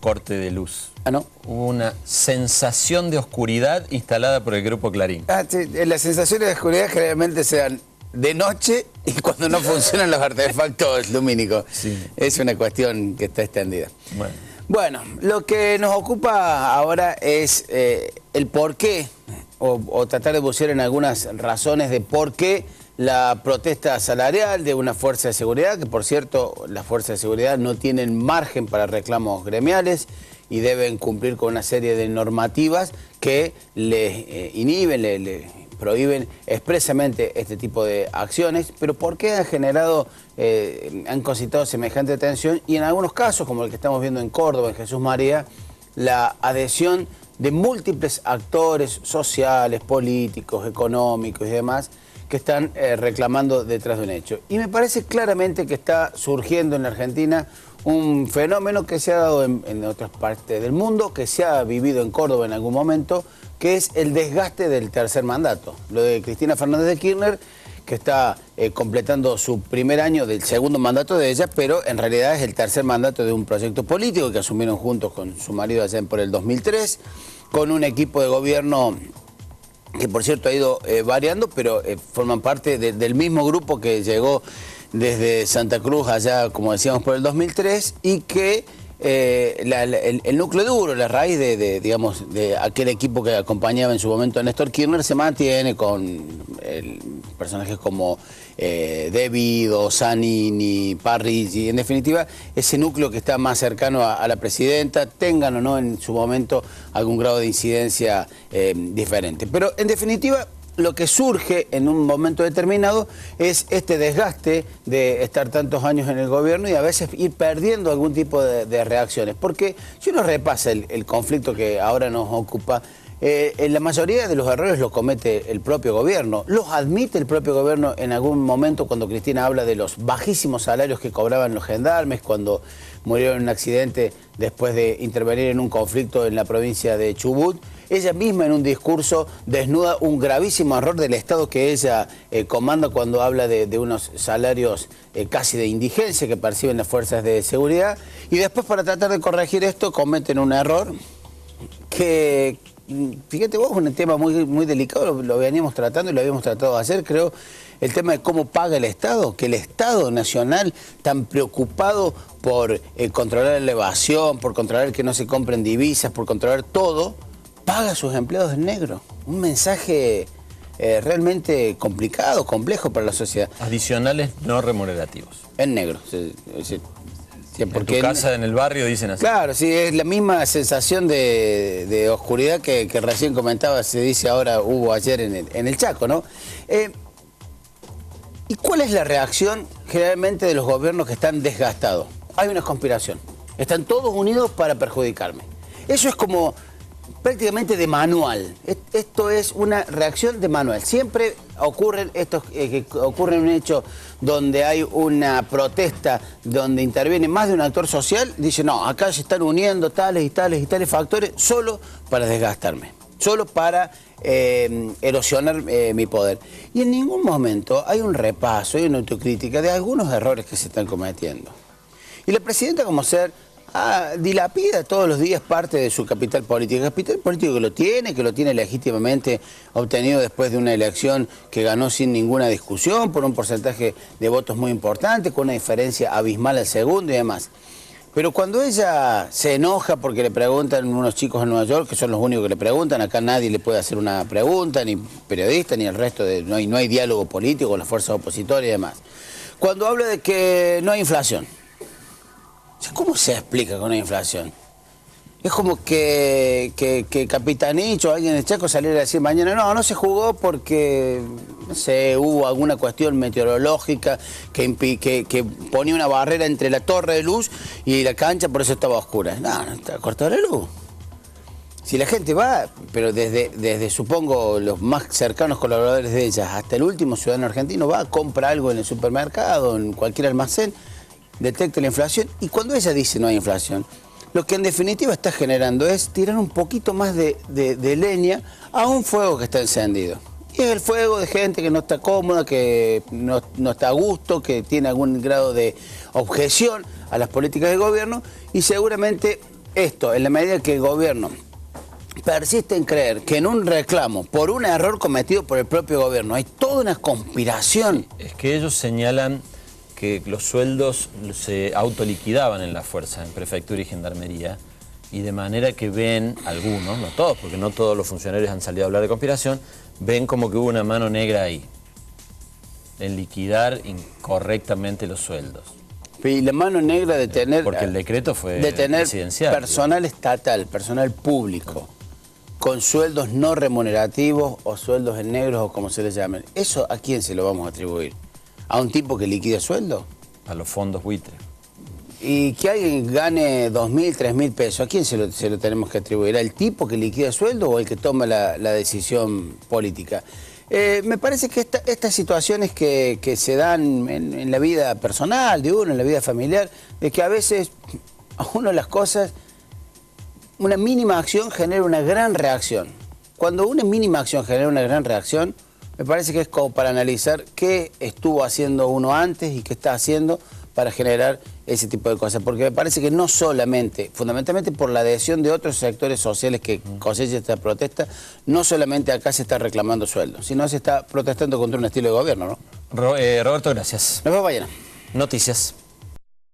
corte de luz. Ah, ¿no? Hubo una sensación de oscuridad instalada por el Grupo Clarín. Sí, las sensaciones de oscuridad generalmente se dan de noche y cuando no funcionan los artefactos lumínicos. Sí. Es una cuestión que está extendida. Bueno, Lo que nos ocupa ahora es el por qué, o tratar de buscar en algunas razones de por qué la protesta salarial de una fuerza de seguridad, que por cierto, las fuerzas de seguridad no tienen margen para reclamos gremiales y deben cumplir con una serie de normativas que les inhiben, le prohíben expresamente este tipo de acciones, pero ¿por qué han generado, han concitado semejante tensión? Y en algunos casos, como el que estamos viendo en Córdoba, en Jesús María, la adhesión de múltiples actores sociales, políticos, económicos y demás, que están reclamando detrás de un hecho. Y me parece claramente que está surgiendo en la Argentina un fenómeno que se ha dado en otras partes del mundo, que se ha vivido en Córdoba en algún momento, que es el desgaste del tercer mandato. Lo de Cristina Fernández de Kirchner, que está completando su primer año del segundo mandato de ella, pero en realidad es el tercer mandato de un proyecto político que asumieron juntos con su marido allá por el 2003, con un equipo de gobierno que por cierto ha ido variando, pero forman parte del mismo grupo que llegó desde Santa Cruz allá, como decíamos, por el 2003, y que el núcleo duro, la raíz digamos, de aquel equipo que acompañaba en su momento a Néstor Kirchner se mantiene con personajes como Devido, Zanini, Parrilli, en definitiva, ese núcleo que está más cercano a la presidenta, tengan o no en su momento algún grado de incidencia diferente. Pero en definitiva, lo que surge en un momento determinado es este desgaste de estar tantos años en el gobierno y a veces ir perdiendo algún tipo de reacciones. Porque si uno repasa el conflicto que ahora nos ocupa, en la mayoría de los errores los comete el propio gobierno. Los admite el propio gobierno en algún momento cuando Cristina habla de los bajísimos salarios que cobraban los gendarmes, cuando murieron en un accidente después de intervenir en un conflicto en la provincia de Chubut. Ella misma en un discurso desnuda un gravísimo error del Estado que ella comanda cuando habla de unos salarios casi de indigencia que perciben las fuerzas de seguridad. Y después, para tratar de corregir esto, cometen un error que, fíjate vos, es un tema muy delicado, lo veníamos tratando y lo habíamos tratado de hacer, creo, el tema de cómo paga el Estado, que el Estado Nacional, tan preocupado por controlar la evasión, por controlar que no se compren divisas, por controlar todo, paga a sus empleados en negro. Un mensaje realmente complicado, complejo para la sociedad. Adicionales no remunerativos. En negro. Sí, porque en tu casa, en el barrio, dicen así. Claro, sí, es la misma sensación de oscuridad que recién comentaba, se dice ahora, hubo ayer en el Chaco, ¿no? ¿Y cuál es la reacción generalmente de los gobiernos que están desgastados? Hay una conspiración. Están todos unidos para perjudicarme. Eso es como prácticamente de manual. Esto es una reacción de manual. Siempre ocurren ocurre un hecho donde hay una protesta, donde interviene más de un actor social, dice, no, acá se están uniendo tales y tales y tales factores solo para desgastarme, solo para erosionar mi poder. Y en ningún momento hay un repaso, hay una autocrítica de algunos errores que se están cometiendo. Y la presidenta, como ser, dilapida todos los días parte de su capital político. El capital político que lo tiene legítimamente obtenido después de una elección que ganó sin ninguna discusión, por un porcentaje de votos muy importante, con una diferencia abismal al segundo y demás. Pero cuando ella se enoja porque le preguntan unos chicos en Nueva York, que son los únicos que le preguntan, acá nadie le puede hacer una pregunta, ni periodista, ni el resto, no hay diálogo político con las fuerzas opositoras y demás. Cuando habla de que no hay inflación, ¿cómo se explica con la inflación? Es como que Capitanich o alguien de Chaco saliera a decir mañana, no se jugó porque, no sé, hubo alguna cuestión meteorológica que ponía una barrera entre la torre de luz y la cancha, por eso estaba oscura. No está cortada la luz. Si la gente va, pero desde supongo los más cercanos colaboradores de ellas hasta el último ciudadano argentino, va, compra algo en el supermercado, en cualquier almacén, detecta la inflación, y cuando ella dice no hay inflación, lo que en definitiva está generando es tirar un poquito más de leña a un fuego que está encendido. Y es el fuego de gente que no está cómoda, que no está a gusto, que tiene algún grado de objeción a las políticas del gobierno, y seguramente esto, en la medida que el gobierno persiste en creer que en un reclamo por un error cometido por el propio gobierno hay toda una conspiración. Es que ellos señalan que los sueldos se autoliquidaban en la fuerza, en prefectura y gendarmería, y de manera que ven algunos, no todos, porque no todos los funcionarios han salido a hablar de conspiración, ven como que hubo una mano negra ahí, en liquidar incorrectamente los sueldos. Y la mano negra de tener... Porque el decreto fue de tener presidencial. Personal estatal, personal público, con sueldos no remunerativos o sueldos en negros o como se les llamen. ¿Eso a quién se lo vamos a atribuir? ¿A un tipo que liquida sueldo? A los fondos buitre. Y que alguien gane 2.000, 3.000 pesos, ¿a quién se lo tenemos que atribuir? ¿Al tipo que liquida sueldo o al que toma la decisión política? Me parece que estas situaciones que se dan en la vida personal de uno, en la vida familiar, de que a veces a uno las cosas, una mínima acción genera una gran reacción. Cuando una mínima acción genera una gran reacción, me parece que es como para analizar qué estuvo haciendo uno antes y qué está haciendo para generar ese tipo de cosas, porque me parece que no solamente, fundamentalmente por la adhesión de otros sectores sociales que cosechan esta protesta, no solamente acá se está reclamando sueldos, sino se está protestando contra un estilo de gobierno, ¿no? Roberto, gracias. Nos vemos mañana. Noticias.